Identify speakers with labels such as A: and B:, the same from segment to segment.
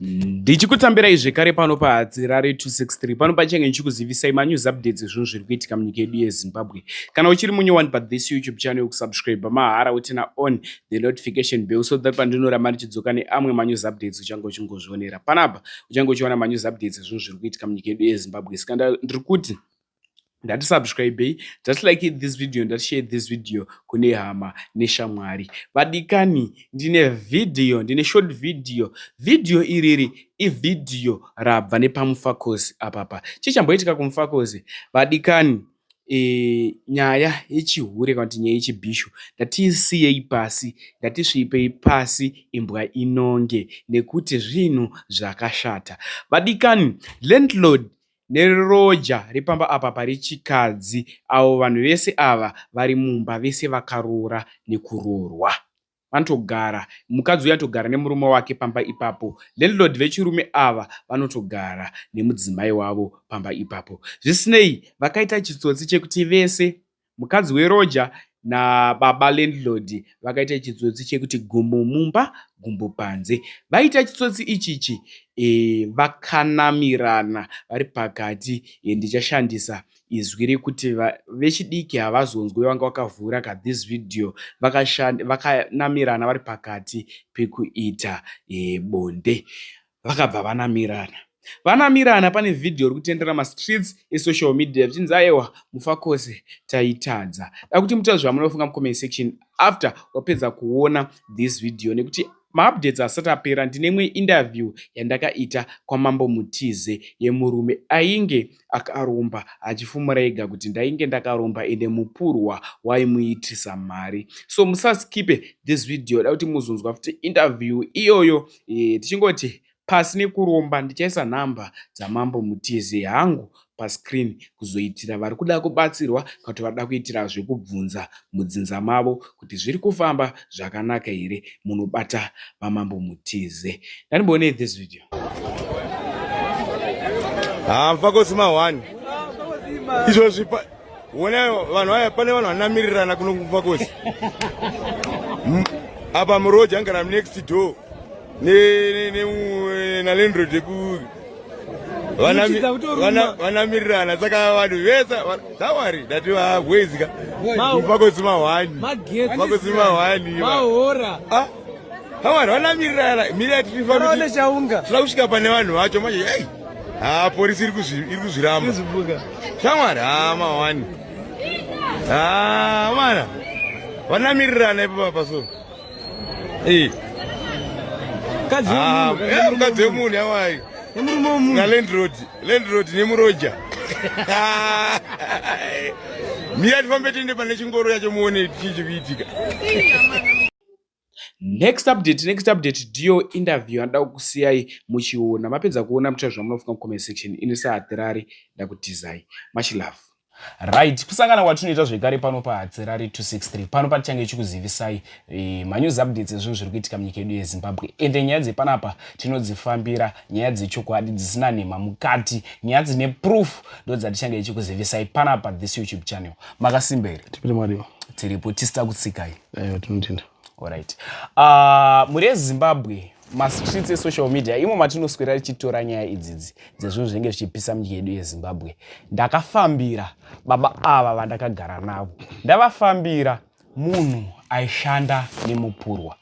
A: Ndichikutambirai zvekare pano paHadzirare 263 pano pachange ndichikuzivisai manews updates ezvinhu zviri kuitika munyika yedu yeZimbabwe. Kana uchiri munyowani pathis YouTube channel kusubscribe mahara utina on the notification bell so that pandinoramba ndichidzoka neamwe manews updates uchange uchingozvionera. Panapa uchange uchiona manews updates ezvinhu zviri kuitika munyika yedu yeZimbabwe. Saka ndiri kuti ndati subscribe, ndati like this video, ndati share this video kune hama neshamwari. Vadikani, ndine short video. Video iriri ivideo rabva nepamufakosi apapa. Chichamboitika kumufakosi, vadikani, nyaya yechihure kana kuti nyaya yechibhishu ndatiisiyei pasi, ndatisvipei pasi imbwa inonge nekuti zvinhu zvakashata. Vadikani, landlord neroja ripamba apa pari chikadzi, avo vanhu vese ava vari mumba vese vakaroora nekuroorwa. Vanotogara, mukadzi uyu anotogara nemurume wake pamba ipapo. Landlord vechirume ava vanotogara nemudzimai wavo pamba ipapo. Zvisinei, vakaita chitsotsi chekuti vese, mukadzi weroja nababa landlord vakaita chitsotsi chekuti gumbo mumba gumbo panze. Vaita chitsotsi ichichi vakanamirana vari pakati. Ndichashandisa izwi rekuti vechidiki havazonzwe vanga vakavhura ka this video, vakanamirana vari pakati pekuita bonde. Vakabva vanamirana pane video iri kutendera mastreets esocial media vichinzi aiwa mufakose taitadza. Dakuti mutaura munofunga mucomment section after wapedza kuona this video, nekuti maupdates asati apera ndine imwe interview yandakaita kwaMambo Mutize yemurume ainge akaromba achifumura ega kuti ndainge ndakaromba ende mupurwa waimuitisa mari. So musaskipe this video, dakuti muzonzwa futi interview iyoyo. Tichingoti pasi nekuromba ndichaisa nhamba dzaMambo Mutize hangu pascreen kuzoitira vari kuda kubatsirwa kana kuti vada kuitira zvekubvunza mudzinza mavo kuti zviri kufamba zvakanaka here, munobata vaMambo Mutize. Ndanimbonei this video.
B: Mfakosi ma1 izvozvi wona vanhu vaya pane vanhu vanamirirana kuno kumfakosi apa muroja angara next door na landlord ku vanamirirana saka vanhu vese tawari ndati vahwezika mfakosi ma1
C: mahora
B: tawari vanamirirana tinoda kusvika pane vanhu vacho manje polisi iri kuzviramba shamwari ma1 mana vanamirirana ipapa so mukadzi wemunhu yawai nalandlord nemuroja mira tifambe tiende pane chingoro yacho muone chichikuitika.
A: Next update ndiyo interview yandada kusiyai muchiona. Mapedza kuona mutaura zvamunofunga mucomment section. Ini saHadzirare ndakutizai. Much love. Right, kusangana kwatinoita zvekare pano paHadzirare 263. Pano patichange chikuzivisai manews updates ezvinhu zviri kuitika munyika yedu yeZimbabwe. Ende nyaya dzepanapa tinodzifambira, nyaya dzechokwadi dzisina nhema mukati, nyaya dzine proof ndo dzatichange chikuzivisai panapa this YouTube channel. Makasimba here?
C: Tipite mwadiwa.
A: Tiripo tisita kutsikai.
C: Tinotenda.
A: Alright. Muri Zimbabwe, mastreets esocial media imo matinoswera tichitora nyaya idzidzi dzezvinhu zvinenge zvichipisa munyika yedu yeZimbabwe. Ndakafambira baba ava vandakagara navo. Ndavafambira munhu aishanda nemupurwa.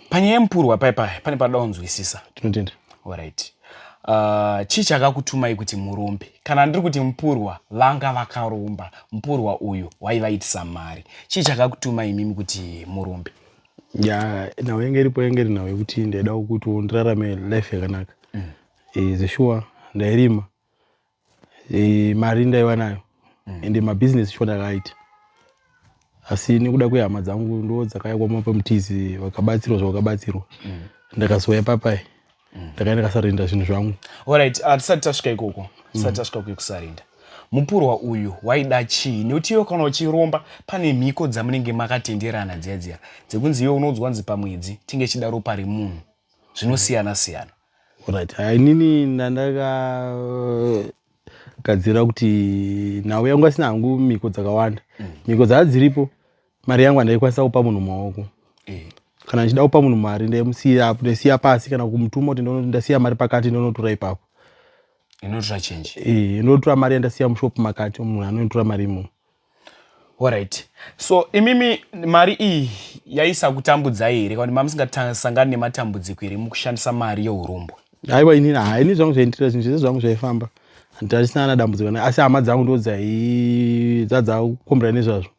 A: Panyaya yemupurwa pane pada kunzwisisa.
C: Tinotenda.
A: Alright. Chii chakakutumai kuti murombe? Kana ndiri kuti mupurwa vanga vakaromba, mupurwa uyu waivaitisa mari. Chii chakakutumai imimi kuti murombe?
C: Nawe yenge iripo yenge iri nawe kuti ndaida kuti ndirarame life yakanaka. Zeshuwa ndairima. Mari ndaiva nayo. Ende mabusiness shona ndakaita. Asi nekuda kwehama dzangu ndo dzakauya kwaMambo Mutize vakabatsirwa. Ndakazouya papai. Ndakaenda kasarinda zvinhu zvangu.
A: Alright, tisati tasvika ikoko. Tisati tasvika kusarinda. Mupurwa uyu waida chii? Nekuti iwe kana uchiromba pane mhiko dzamunenge makatenderana dziya dzekunzi iwe unodzwa nzi pamwedzi tinge chidaro pari munhu. Zvinosiyana.
C: Alright, inini ndakagadzira kuti nawe yangu asina hangu mhiko dzakawanda. Mhiko dzadziripo, mari yangu andaikwanisa kupa munhu maoko. kana ndichida kupa munhu mari ndaisiya pasi kana kumutuma kuti ndasiya mari pakati ndonotora ipapo.
A: Inotora change.
C: Inotora mari yandasiya mushopu makati munhu anotora mari imomo.
A: Alright. So imimi mari iyi yaisakutambudza here kana mamusingasangani nematambudziko here mukushandisa mari yeurombo?
C: Aiwa ini zvangu zvaindira zvinhu zvese zvangu zvaifamba. Handisina ana dambudziko asi hama dzangu ndo dzakukombera nezvazvo.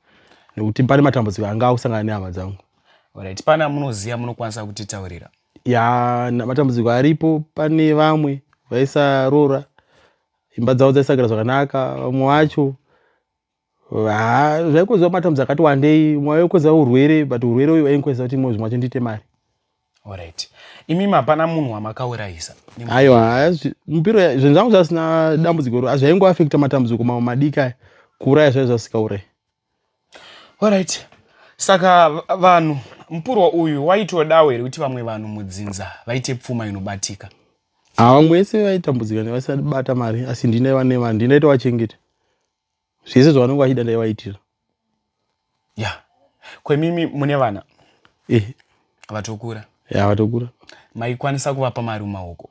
C: Nekuti pane matambudziko anga akusangana nehama dzangu.
A: Alright. Pana munoziya munokwanisa kutitaurira?
C: Ya matambudziko aripo, pane vamwe vaisarora imba dzavo dzaisagara zvakanaka, vamwe vacho zvaikozewa matambudziko akati wandei, mumwe waikozewa urwere but urwere uyu waingoisa kuti imwe zvimwe zvacho ndiite mari.
A: Alright. Imimi hapana munhu wamakaurayisa?
C: Aiwa, mupiro zvinhu zvangu zvasina dambudziko zvaingoafekta matambudziko mamwe madiki aya, kuuraya zvaiva zvisikaurayi.
A: Alright. Saka vanhu mupurwa uyu waitodawo here kuti vamwe vanhu mudzinza vaite pfuma inobatika?
C: Vamwe vese vaitambudzika nevasabata mari asi ndinaiva nemari ndinaitowachengeta. Zvese zvavanenge vachida ndaivaitira.
A: Ya. Kwemimi mune vana? Vatokura?
C: Ya, vatokura.
A: Maikwanisa kuvapa mari mumaoko?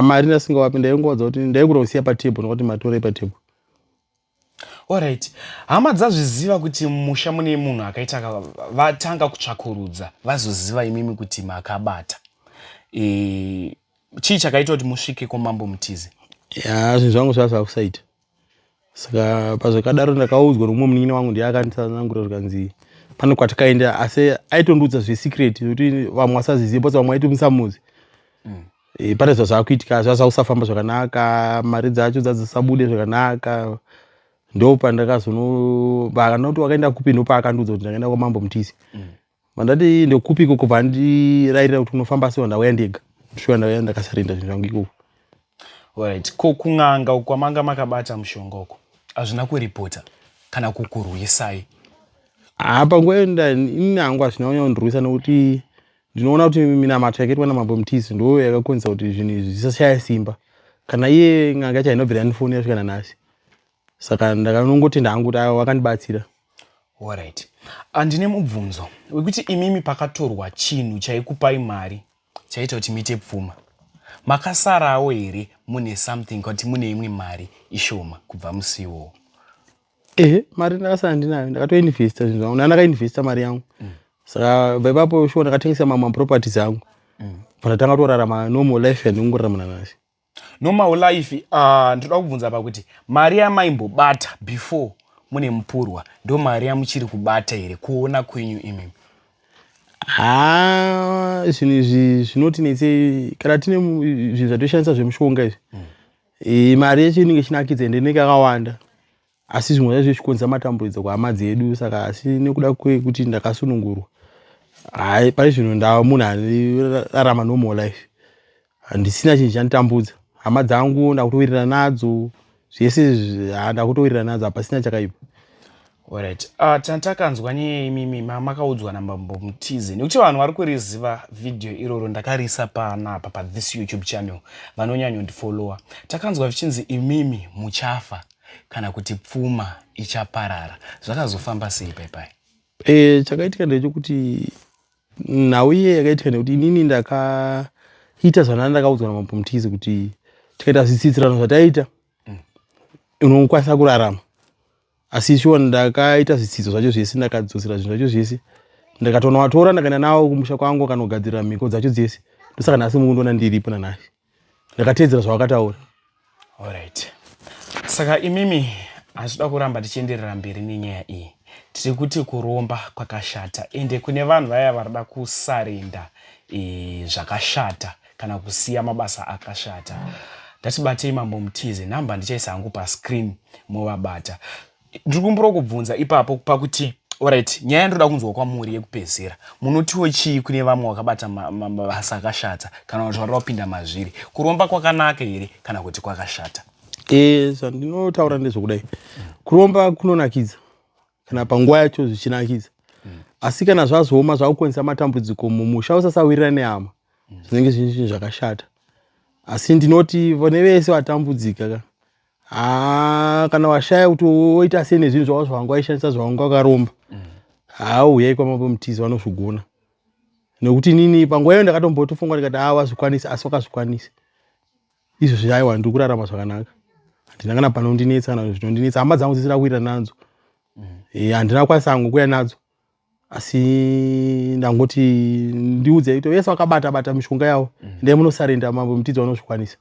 C: Mari ndasingawapi ndaingoudza kuti ndaigona kusiya patebho nokuti matorai patebho.
A: Alright. Hama dzazviziva kuti musha mune munhu akaita vatanga kutsvakurudza vazoziva imimi kuti makabata. Chii chakaita kuti musvike komambo Mutizi?
C: Ya, zvinhu zvangu zvazvakusaita. Saka pazvakadaro ndakaudzwa nomumwe munin'ina wangu ndiye akanditsanangura zvikanzi pane kwatakaenda asi aitondudza zvesecret kuti vamwe vasaziziva bose vamwe aitumisa muzi. Pane zvazvakuitika zvazvakusafamba zvakanaka, mari dzacho dzadzisabude zvakanaka. Ndo pandakazonobva kuti wakaenda kupi ndo paakandudza kuti ndakaenda kwamambo Mutizi. Mandati ndokupiko kubva ndirayirira kuti unofamba sewa ndauya ndega. Ndoshuwa ndauya ndakasarinda zvinhu zvangu ikoko.
A: Alright. Ko kun'anga uko kwamanga makabata mushonga uko hazvina kuripota kana kukurwisai?
C: Panguva ini hangu hazvina kunyanyondirwisa nokuti ndinoona kuti minamato yakaitwa namambo Mutizi ndo yakakonzera kuti zvinhu izvi zvisashaya simba. Kana iye n'anga yacho hainobvira yandifonera kusvika nanhasi. Saka ndakanongotenda hangu kuti wakandibatsira.
A: Alright. Ndine mubvunzo wekuti imimi pakatorwa chinhu chaikupai mari chaita kuti muite pfuma. Makasarawo here mune something kuti mune imwe mari ishoma kubva musiwo?
C: Mari ndakasara ndinayo, ndakatoinvesta zvinhu zvangu, ndakainvesta mari yangu. Saka ipapo shuwa ndakatengesa mamwe properties angu. Pandatanga kutorarama normal life yandingorarama nanhasi.
A: Normal life, ndoda kubvunza pakuti mari yamaimbobata before mune mupurwa ndo mari yamuchiri kubata here kuona kwenyu imimi?
C: Zvinhu izvi zvinoti netse kana tine zvinhu zvatoshandisa zvemushonga izvi. Mari yacho inenge ichinakidza ende inenge yakawanda. Asi zvimwe zvacho zvichikonzera matambudziko kuhama dzedu saka asi nekuda kwekuti ndakasunungurwa. Pane zvinhu ndava munhu anorarama normal life. Handisina chinhu chanitambudza. Hama dzangu ndakutowirirana nadzo. Zvese ndakutowirirana nadzo hapasina chakaipa.
A: Alright. Tantakanzwa imimi makaudzwa namambo Mutizi. Nekuti vanhu vari kuriziva video iroro ndakarisa panapa pa this YouTube channel vanonyanya kundifollowa. Takanzwa vichinzi imimi muchafa kana kuti pfuma ichaparara. Zvakazofamba sei paipai?
C: Chakaitika ndechekuti nhau iye yakaitika nekuti inini ndakaita zvandakaudzwa namambo Mutizi kuti tikaita zvitsitirano zvataita unokwanisa kurarama. Asi shuwa ndakaita zvitsidzo zvacho zvese ndakadzosera zvinhu zvacho zvese. Ndakatonovatora ndakaenda navo kumusha kwangu kanogadzira mhiko dzacho dzese. Ndosaka nhasi mungoona ndiripo nanhasi. Ndakatedzera zvavakataura.
A: Alright. Saka imimi hazvida kuramba tichienderera mberi nenyaya iyi. Tiri kuti kuromba kwakashata ende kune vanhu vaya varida kusarenda zvakashata kana kusiya mabasa akashata. Ndatibatei mambo Mutizi, namba ndichaisa hangu pascreen movabata. Ndiri kumbura kubvunza ipapo pakuti alright, nyaya ndoda kunzwa kwamuri yekupedzera. Munotiwo chii kune vamwe vakabata mabasa akashata kana kuti varida kupinda mazviri? Kuromba kwakanaka here kana kuti kwakashata?
C: Zvandinotaura ndezvokudai. Kuromba kunonakidza kana panguva yacho zvichinakidza. Asi kana zvazooma zvakukonzera matambudziko mumusha usasawirira nehama. Zvinenge zviri zvakashata. Asi ndinoti vone vese vatambudzika kana washaya kuti woita sei nezvinhu zvako zvawanga waishandisa zvawanga wakaromba. Uyai kwamambo Mutizi vanozvigona. nekuti nini panguva iyo ndakatombotofunga ndikati wazvikwanisa asi wakazvikwanisa izvozvi aiwa ndiri kurarama zvakanaka handina kana panondinetsa kana zvinondinetsa hama dzangu dzisira kuita nadzo handina kwanisa hangu kuya nadzo asi ndangoti ndiudze ito vese vakabata bata mishonga yavo ndai munosarenda mambo mutidzi vanozvikwanisa